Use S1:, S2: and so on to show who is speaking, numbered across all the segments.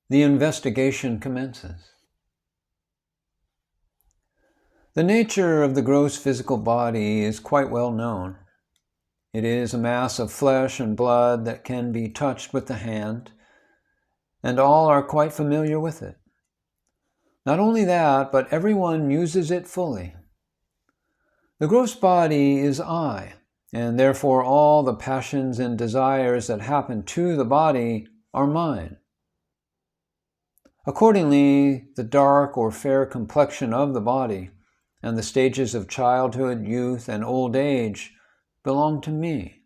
S1: the investigation commences. The nature of the gross physical body is quite well known. It is a mass of flesh and blood that can be touched with the hand, and all are quite familiar with it. Not only that, but everyone uses it fully. The gross body is I, and therefore all the passions and desires that happen to the body are mine. Accordingly, the dark or fair complexion of the body and the stages of childhood, youth, and old age belong to me.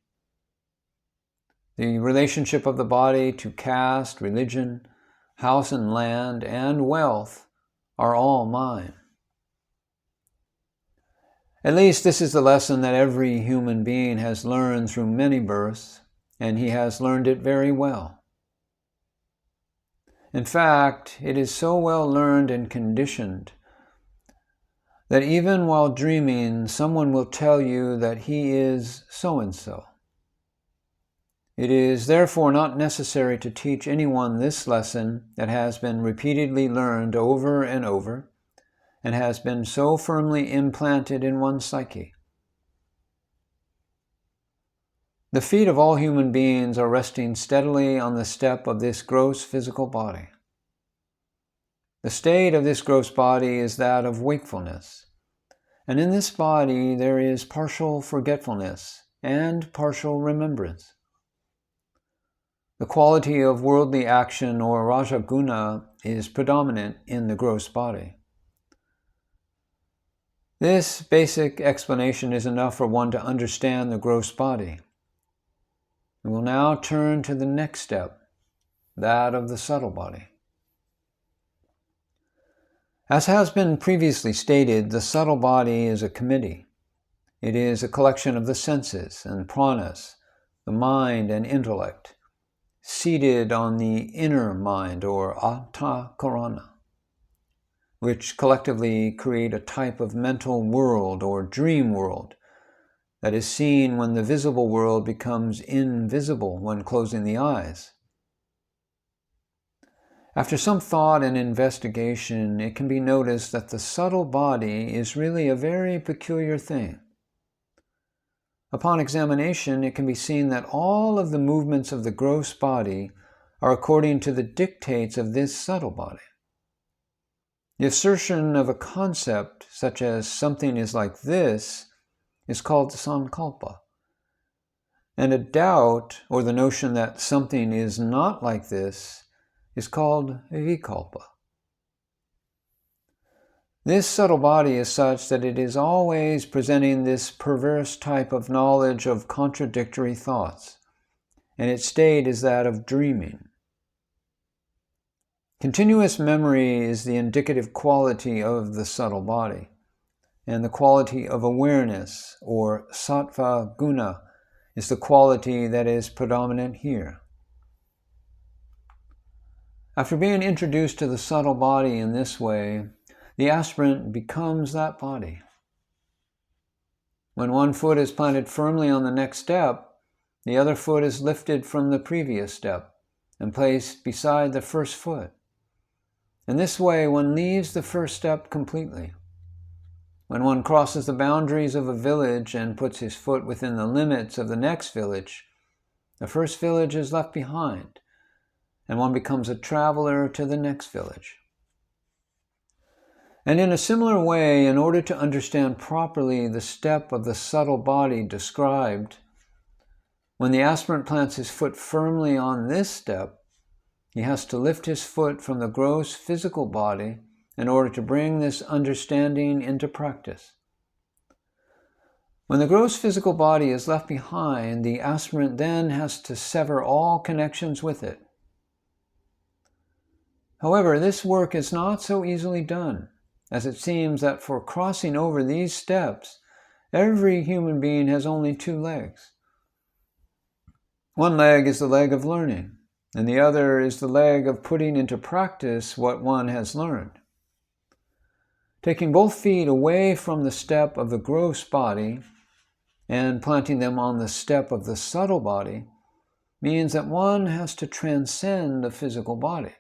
S1: The relationship of the body to caste, religion, house and land, and wealth are all mine. At least this is the lesson that every human being has learned through many births, and he has learned it very well. In fact, it is so well learned and conditioned that even while dreaming, someone will tell you that he is so-and-so. It is therefore not necessary to teach anyone this lesson that has been repeatedly learned over and over, and has been so firmly implanted in one's psyche. The feet of all human beings are resting steadily on the step of this gross physical body. The state of this gross body is that of wakefulness, and in this body there is partial forgetfulness and partial remembrance. The quality of worldly action or rajaguna is predominant in the gross body. This basic explanation is enough for one to understand the gross body. We will now turn to the next step, that of the subtle body. As has been previously stated, the subtle body is a committee. It is a collection of the senses and pranas, the mind and intellect, seated on the inner mind or antakarana, which collectively create a type of mental world or dream world that is seen when the visible world becomes invisible when closing the eyes. After some thought and investigation, it can be noticed that the subtle body is really a very peculiar thing. Upon examination, it can be seen that all of the movements of the gross body are according to the dictates of this subtle body. The assertion of a concept, such as something is like this, is called sankalpa. And a doubt, or the notion that something is not like this, is called vikalpa. This subtle body is such that it is always presenting this perverse type of knowledge of contradictory thoughts, and its state is that of dreaming. Continuous memory is the indicative quality of the subtle body, and the quality of awareness, or sattva guna, is the quality that is predominant here. After being introduced to the subtle body in this way, the aspirant becomes that body. When one foot is planted firmly on the next step, the other foot is lifted from the previous step and placed beside the first foot. In this way, one leaves the first step completely. When one crosses the boundaries of a village and puts his foot within the limits of the next village, the first village is left behind, and one becomes a traveler to the next village. And in a similar way, in order to understand properly the step of the subtle body described, when the aspirant plants his foot firmly on this step, he has to lift his foot from the gross physical body in order to bring this understanding into practice. When the gross physical body is left behind, the aspirant then has to sever all connections with it. However, this work is not so easily done, as it seems that for crossing over these steps, every human being has only two legs. One leg is the leg of learning, and the other is the leg of putting into practice what one has learned. Taking both feet away from the step of the gross body and planting them on the step of the subtle body means that one has to transcend the physical body.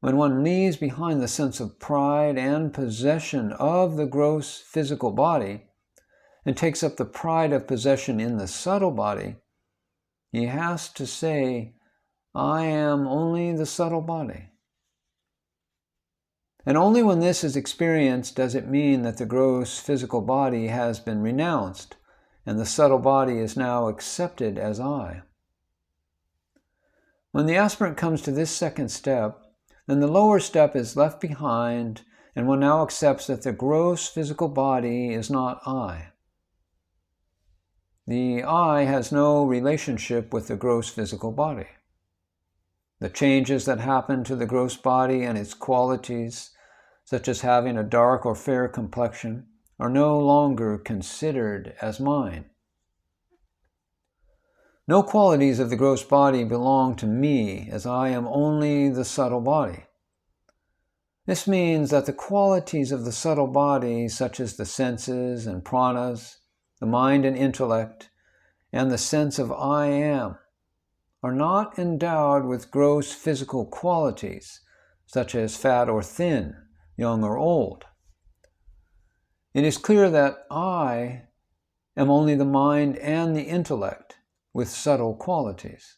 S1: when one leaves behind the sense of pride and possession of the gross physical body and takes up the pride of possession in the subtle body, he has to say, I am only the subtle body. And only when this is experienced does it mean that the gross physical body has been renounced and the subtle body is now accepted as I. When the aspirant comes to this second step, then the lower step is left behind and one now accepts that the gross physical body is not I. The I has no relationship with the gross physical body. The changes that happen to the gross body and its qualities, such as having a dark or fair complexion, are no longer considered as mine. No qualities of the gross body belong to me, as I am only the subtle body. This means that the qualities of the subtle body, such as the senses and pranas, the mind and intellect, and the sense of I am, are not endowed with gross physical qualities, such as fat or thin, young or old. It is clear that I am only the mind and the intellect with subtle qualities.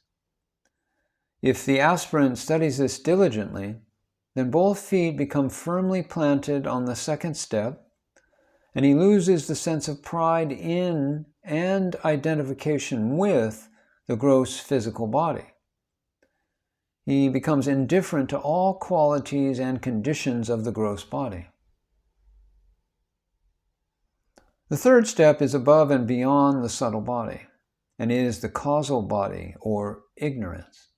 S1: If the aspirant studies this diligently, then both feet become firmly planted on the second step, and he loses the sense of pride in and identification with the gross physical body. He becomes indifferent to all qualities and conditions of the gross body. The third step is above and beyond the subtle body, and is the causal body, or ignorance.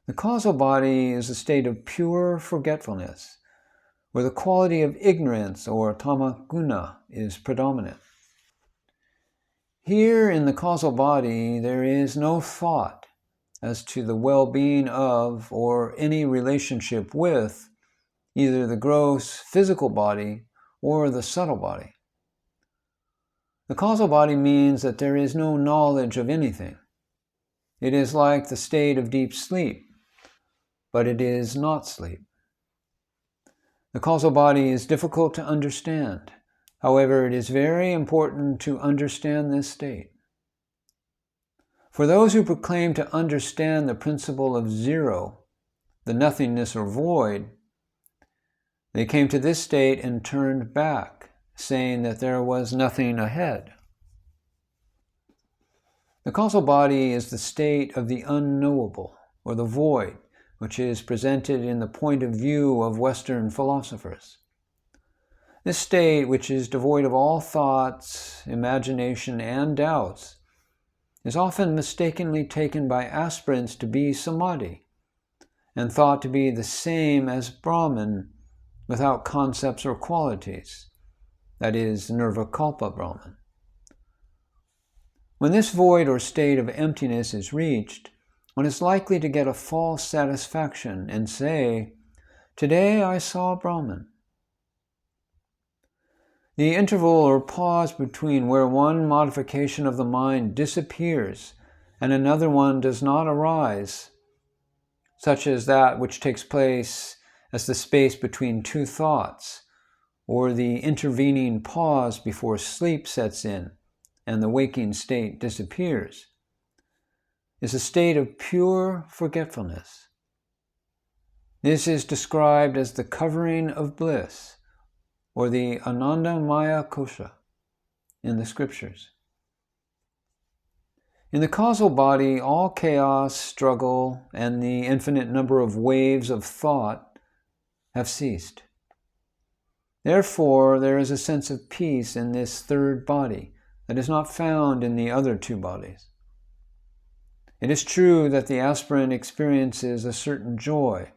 S1: The causal body is a state of pure forgetfulness, where the quality of ignorance, or tamaguna, is predominant. Here in the causal body, there is no thought as to the well-being of or any relationship with either the gross physical body or the subtle body. The causal body means that there is no knowledge of anything. It is like the state of deep sleep, but it is not sleep. The causal body is difficult to understand. However, it is very important to understand this state. For those who proclaim to understand the principle of zero, the nothingness or void, they came to this state and turned back, saying that there was nothing ahead. The causal body is the state of the unknowable, or the void, which is presented in the point of view of Western philosophers. This state, which is devoid of all thoughts, imagination, and doubts, is often mistakenly taken by aspirants to be samadhi, and thought to be the same as Brahman without concepts or qualities, that is, nirvikalpa Brahman. When this void or state of emptiness is reached, one is likely to get a false satisfaction and say, "Today I saw Brahman." The interval or pause between where one modification of the mind disappears and another one does not arise, such as that which takes place as the space between two thoughts, or the intervening pause before sleep sets in and the waking state disappears, is a state of pure forgetfulness. This is described as the covering of bliss, or the Anandamaya Kosha in the scriptures. In the causal body, all chaos, struggle, and the infinite number of waves of thought have ceased. Therefore, there is a sense of peace in this third body that is not found in the other two bodies. It is true that the aspirant experiences a certain joy,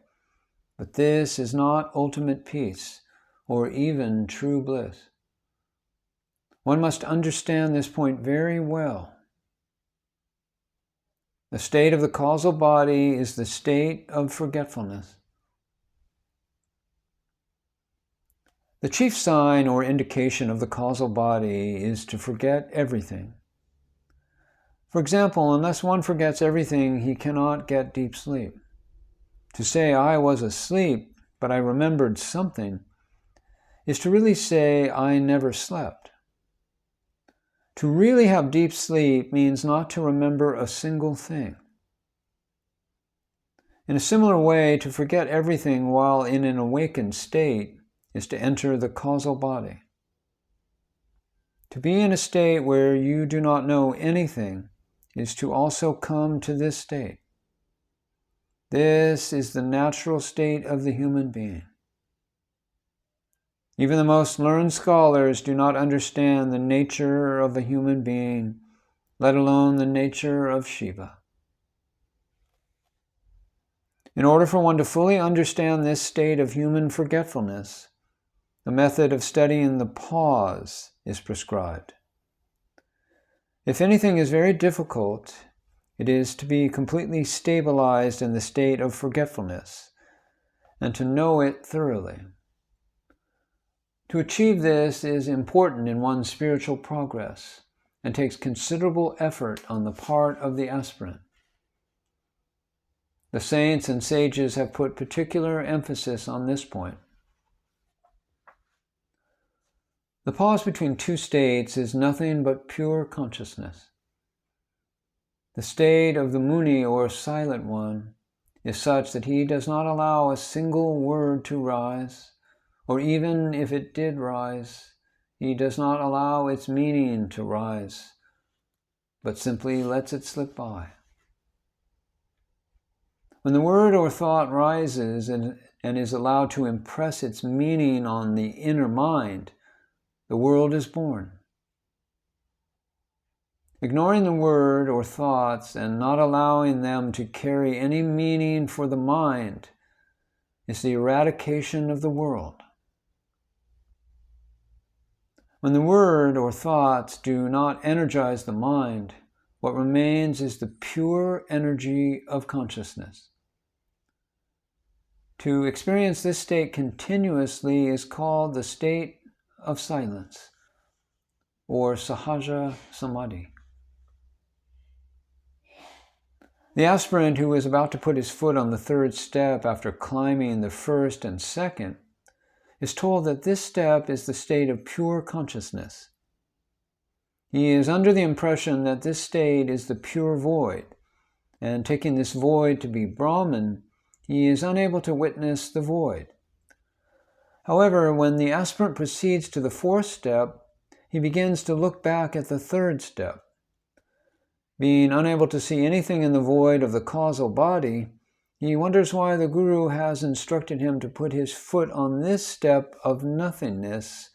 S1: but this is not ultimate peace, or even true bliss. One must understand this point very well. The state of the causal body is the state of forgetfulness. The chief sign or indication of the causal body is to forget everything. For example, unless one forgets everything, he cannot get deep sleep. To say I was asleep, but I remembered something, is to really say I never slept. To really have deep sleep means not to remember a single thing. In a similar way, to forget everything while in an awakened state is to enter the causal body. To be in a state where you do not know anything is to also come to this state. This is the natural state of the human being. Even the most learned scholars do not understand the nature of a human being, let alone the nature of Shiva. In order for one to fully understand this state of human forgetfulness, the method of studying the pause is prescribed. If anything is very difficult, it is to be completely stabilized in the state of forgetfulness and to know it thoroughly. To achieve this is important in one's spiritual progress and takes considerable effort on the part of the aspirant. The saints and sages have put particular emphasis on this point. The pause between two states is nothing but pure consciousness. The state of the Muni or silent one is such that he does not allow a single word to rise, or even if it did rise, he does not allow its meaning to rise, but simply lets it slip by. When the word or thought rises and is allowed to impress its meaning on the inner mind, the world is born. Ignoring the word or thoughts and not allowing them to carry any meaning for the mind is the eradication of the world. When the word or thoughts do not energize the mind, what remains is the pure energy of consciousness. To experience this state continuously is called the state of silence, or sahaja samadhi. The aspirant who is about to put his foot on the third step after climbing the first and second is told that this step is the state of pure consciousness. He is under the impression that this state is the pure void, and taking this void to be Brahman, he is unable to witness the void. However, when the aspirant proceeds to the fourth step, he begins to look back at the third step. Being unable to see anything in the void of the causal body, he wonders why the Guru has instructed him to put his foot on this step of nothingness,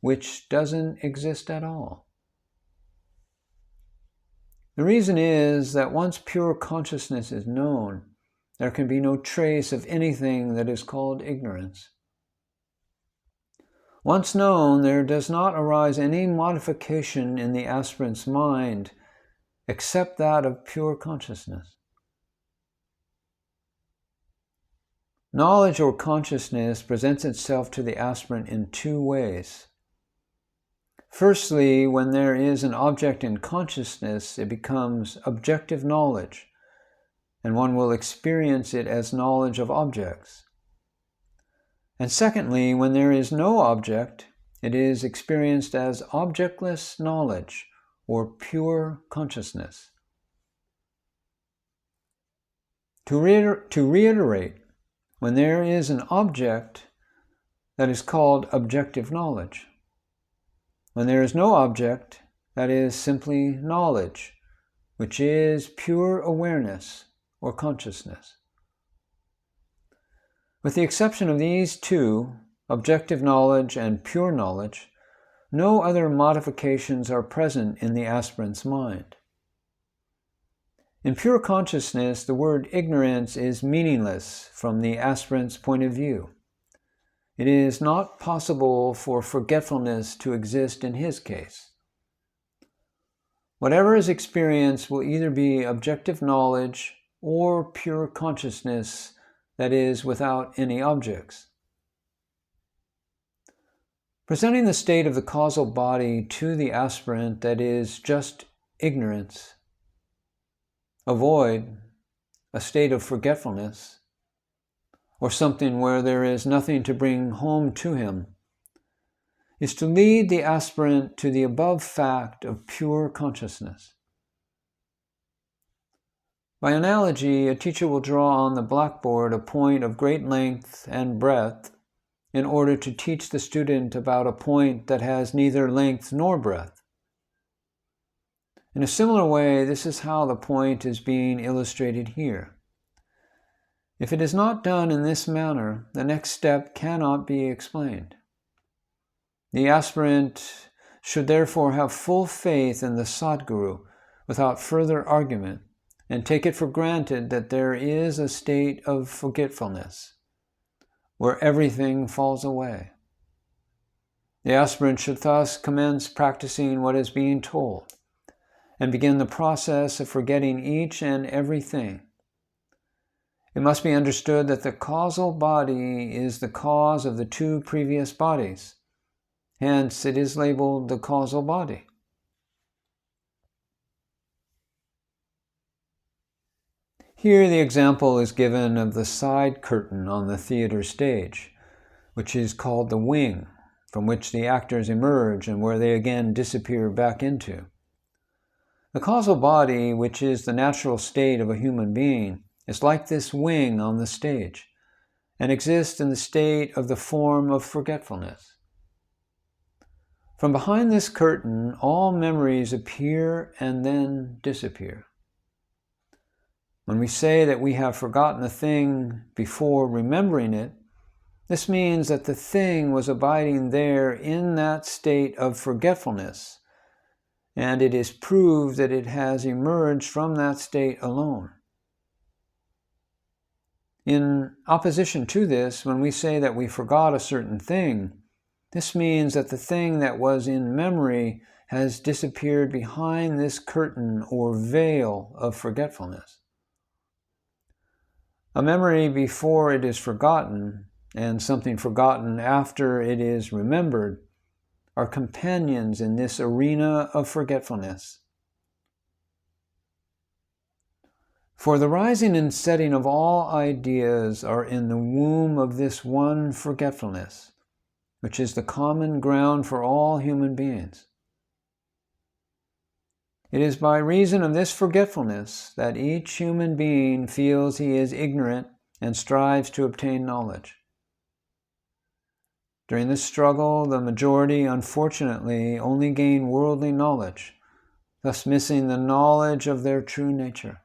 S1: which doesn't exist at all. The reason is that once pure consciousness is known, there can be no trace of anything that is called ignorance. Once known, there does not arise any modification in the aspirant's mind except that of pure consciousness. Knowledge or consciousness presents itself to the aspirant in two ways. Firstly, when there is an object in consciousness, it becomes objective knowledge, and one will experience it as knowledge of objects. And secondly, when there is no object, it is experienced as objectless knowledge, or pure consciousness. To reiterate, when there is an object, that is called objective knowledge. When there is no object, that is simply knowledge, which is pure awareness or consciousness. With the exception of these two, objective knowledge and pure knowledge, no other modifications are present in the aspirant's mind. In pure consciousness, the word ignorance is meaningless from the aspirant's point of view. It is not possible for forgetfulness to exist in his case. Whatever is experienced will either be objective knowledge or pure consciousness that is without any objects. Presenting the state of the causal body to the aspirant that is just ignorance, a void, a state of forgetfulness, or something where there is nothing to bring home to him, is to lead the aspirant to the above fact of pure consciousness. By analogy, a teacher will draw on the blackboard a point of great length and breadth in order to teach the student about a point that has neither length nor breadth. In a similar way, this is how the point is being illustrated here. If it is not done in this manner, the next step cannot be explained. The aspirant should therefore have full faith in the Sadguru without further argument, and take it for granted that there is a state of forgetfulness, where everything falls away. The aspirant should thus commence practicing what is being told, and begin the process of forgetting each and everything. It must be understood that the causal body is the cause of the two previous bodies. Hence, it is labeled the causal body. Here the example is given of the side curtain on the theater stage, which is called the wing, from which the actors emerge and where they again disappear back into. The causal body, which is the natural state of a human being, is like this wing on the stage, and exists in the state of the form of forgetfulness. From behind this curtain, all memories appear and then disappear. When we say that we have forgotten a thing before remembering it, this means that the thing was abiding there in that state of forgetfulness, and it is proved that it has emerged from that state alone. In opposition to this, when we say that we forgot a certain thing, this means that the thing that was in memory has disappeared behind this curtain or veil of forgetfulness. A memory before it is forgotten, and something forgotten after it is remembered, are companions in this arena of forgetfulness. For the rising and setting of all ideas are in the womb of this one forgetfulness, which is the common ground for all human beings. It is by reason of this forgetfulness that each human being feels he is ignorant and strives to obtain knowledge. During this struggle, the majority, unfortunately, only gain worldly knowledge, thus missing the knowledge of their true nature.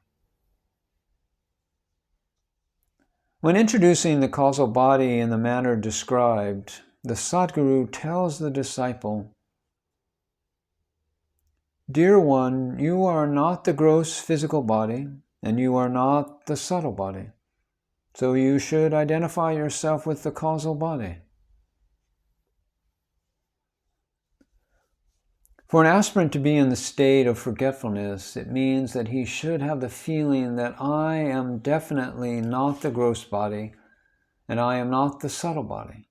S1: When introducing the causal body in the manner described, the Sadguru tells the disciple, "Dear one, you are not the gross physical body, and you are not the subtle body. So you should identify yourself with the causal body." For an aspirant to be in the state of forgetfulness, it means that he should have the feeling that I am definitely not the gross body, and I am not the subtle body.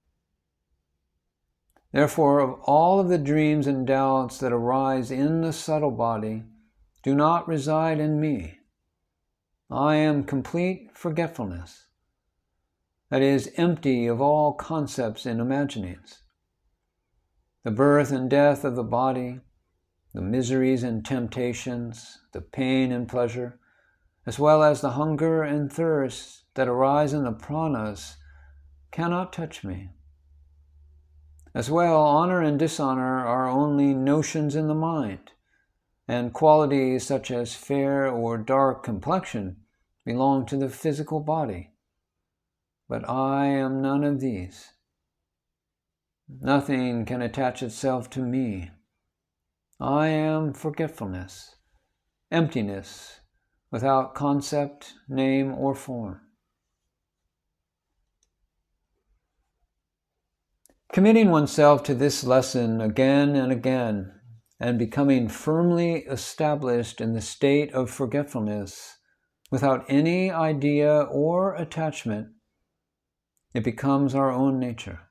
S1: Therefore, of all of the dreams and doubts that arise in the subtle body, do not reside in me. I am complete forgetfulness, that is, empty of all concepts and imaginings. The birth and death of the body, the miseries and temptations, the pain and pleasure, as well as the hunger and thirst that arise in the pranas, cannot touch me. As well, honor and dishonor are only notions in the mind, and qualities such as fair or dark complexion belong to the physical body. But I am none of these. Nothing can attach itself to me. I am forgetfulness, emptiness, without concept, name, or form. Committing oneself to this lesson again and again, and becoming firmly established in the state of forgetfulness, without any idea or attachment, it becomes our own nature.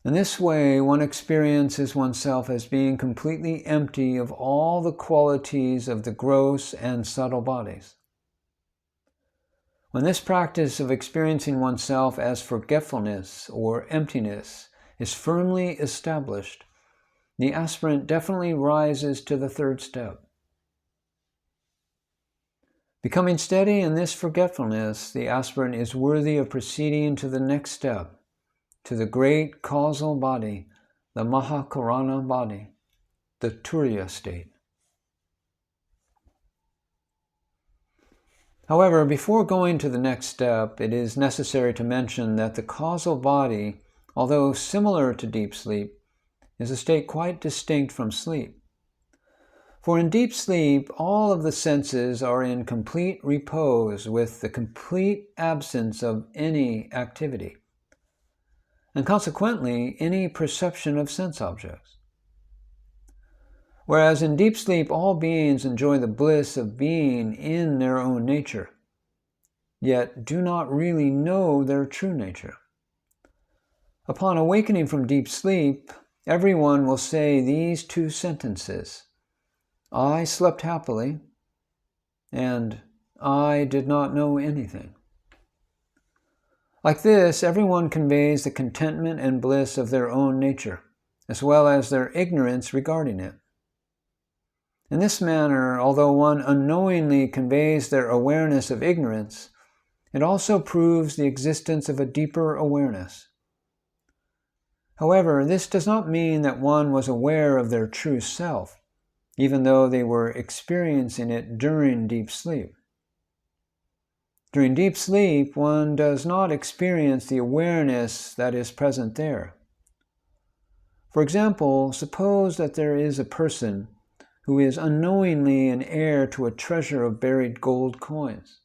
S1: In this way, one experiences oneself as being completely empty of all the qualities of the gross and subtle bodies. When this practice of experiencing oneself as forgetfulness or emptiness is firmly established, the aspirant definitely rises to the third step. Becoming steady in this forgetfulness, the aspirant is worthy of proceeding to the next step, to the great causal body, the Mahakarana body, the Turiya state. However, before going to the next step, it is necessary to mention that the causal body, although similar to deep sleep, is a state quite distinct from sleep. For in deep sleep, all of the senses are in complete repose with the complete absence of any activity, and consequently any perception of sense objects. Whereas in deep sleep, all beings enjoy the bliss of being in their own nature, yet do not really know their true nature. Upon awakening from deep sleep, everyone will say these two sentences: I slept happily, and I did not know anything. Like this, everyone conveys the contentment and bliss of their own nature, as well as their ignorance regarding it. In this manner, although one unknowingly conveys their awareness of ignorance, it also proves the existence of a deeper awareness. However, this does not mean that one was aware of their true self, even though they were experiencing it during deep sleep. During deep sleep, one does not experience the awareness that is present there. For example, suppose that there is a person who is unknowingly an heir to a treasure of buried gold coins.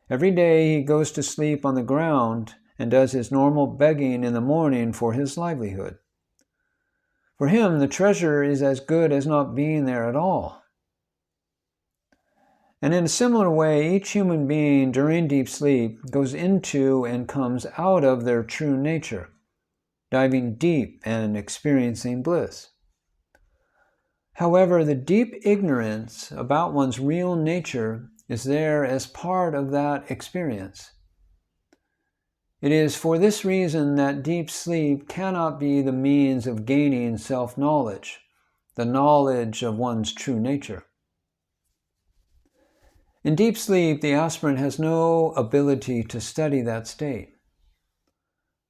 S1: Every day he goes to sleep on the ground and does his normal begging in the morning for his livelihood. For him, the treasure is as good as not being there at all. And in a similar way, each human being during deep sleep goes into and comes out of their true nature, diving deep and experiencing bliss. However, the deep ignorance about one's real nature is there as part of that experience. It is for this reason that deep sleep cannot be the means of gaining self-knowledge, the knowledge of one's true nature. In deep sleep, the aspirant has no ability to study that state.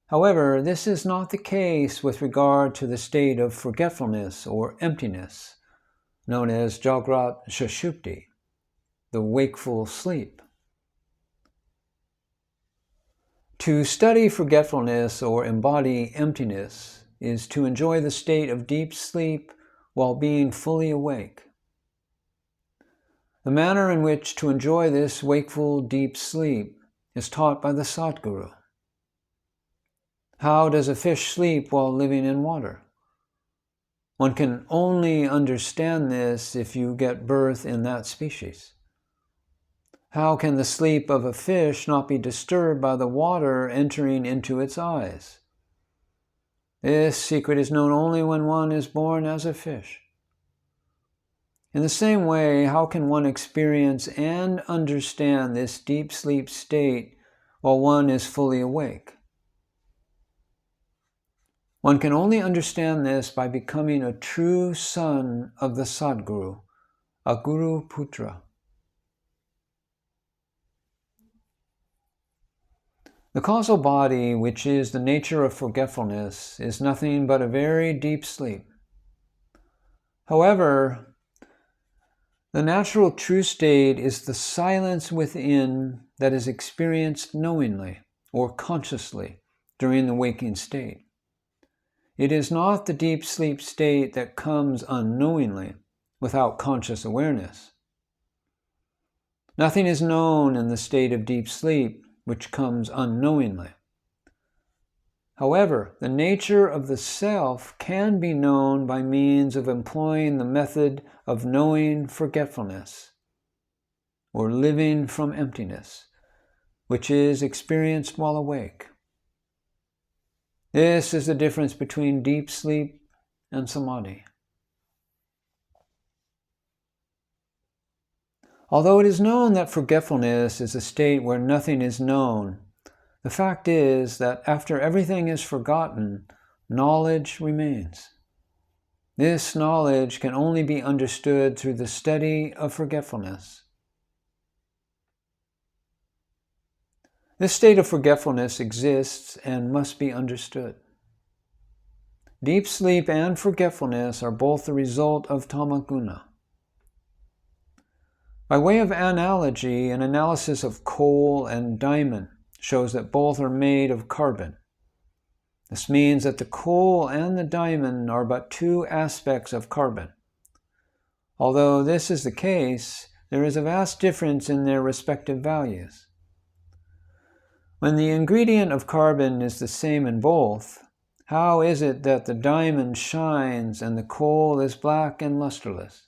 S1: However, this is not the case with regard to the state of forgetfulness or emptiness, known as Jagrat Sushupti, the wakeful sleep. To study forgetfulness or embody emptiness is to enjoy the state of deep sleep while being fully awake. The manner in which to enjoy this wakeful deep sleep is taught by the Sadguru. How does a fish sleep while living in water? One can only understand this if you get birth in that species. How can the sleep of a fish not be disturbed by the water entering into its eyes? This secret is known only when one is born as a fish. In the same way, how can one experience and understand this deep sleep state while one is fully awake? One can only understand this by becoming a true son of the Sadguru, a Guru Putra. The causal body, which is the nature of forgetfulness, is nothing but a very deep sleep. However, the natural true state is the silence within that is experienced knowingly or consciously during the waking state. It is not the deep sleep state that comes unknowingly, without conscious awareness. Nothing is known in the state of deep sleep which comes unknowingly. However, the nature of the self can be known by means of employing the method of knowing forgetfulness, or living from emptiness, which is experienced while awake. This is the difference between deep sleep and samadhi. Although it is known that forgetfulness is a state where nothing is known, the fact is that after everything is forgotten, knowledge remains. This knowledge can only be understood through the study of forgetfulness. This state of forgetfulness exists and must be understood. Deep sleep and forgetfulness are both the result of tamaguna. By way of analogy, an analysis of coal and diamond shows that both are made of carbon. This means that the coal and the diamond are but two aspects of carbon. Although this is the case, there is a vast difference in their respective values. When the ingredient of carbon is the same in both, how is it that the diamond shines and the coal is black and lusterless?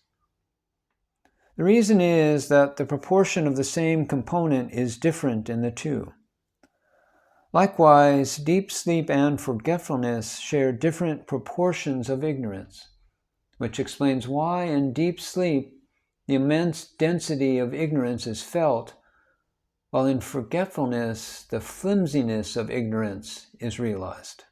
S1: The reason is that the proportion of the same component is different in the two. Likewise, deep sleep and forgetfulness share different proportions of ignorance, which explains why in deep sleep the immense density of ignorance is felt, while in forgetfulness the flimsiness of ignorance is realized.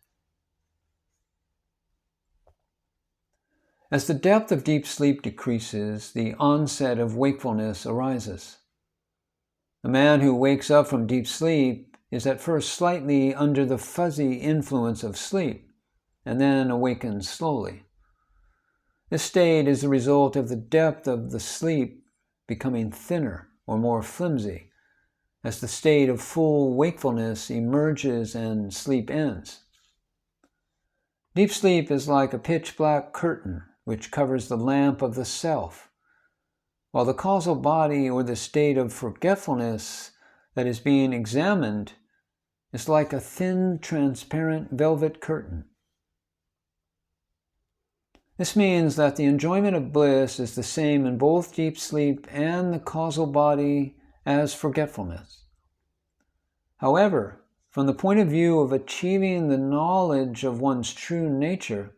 S1: As the depth of deep sleep decreases, the onset of wakefulness arises. The man who wakes up from deep sleep is at first slightly under the fuzzy influence of sleep, and then awakens slowly. This state is the result of the depth of the sleep becoming thinner or more flimsy, as the state of full wakefulness emerges and sleep ends. Deep sleep is like a pitch-black curtain which covers the lamp of the self, while the causal body or the state of forgetfulness that is being examined is like a thin, transparent velvet curtain. This means that the enjoyment of bliss is the same in both deep sleep and the causal body as forgetfulness. However, from the point of view of achieving the knowledge of one's true nature,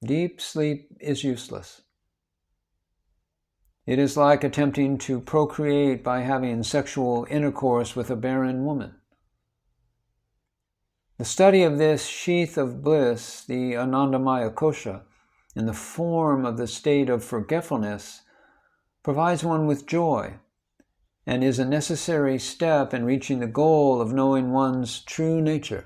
S1: deep sleep is useless. It is like attempting to procreate by having sexual intercourse with a barren woman. The study of this sheath of bliss, the Anandamaya Kosha, in the form of the state of forgetfulness, provides one with joy and is a necessary step in reaching the goal of knowing one's true nature.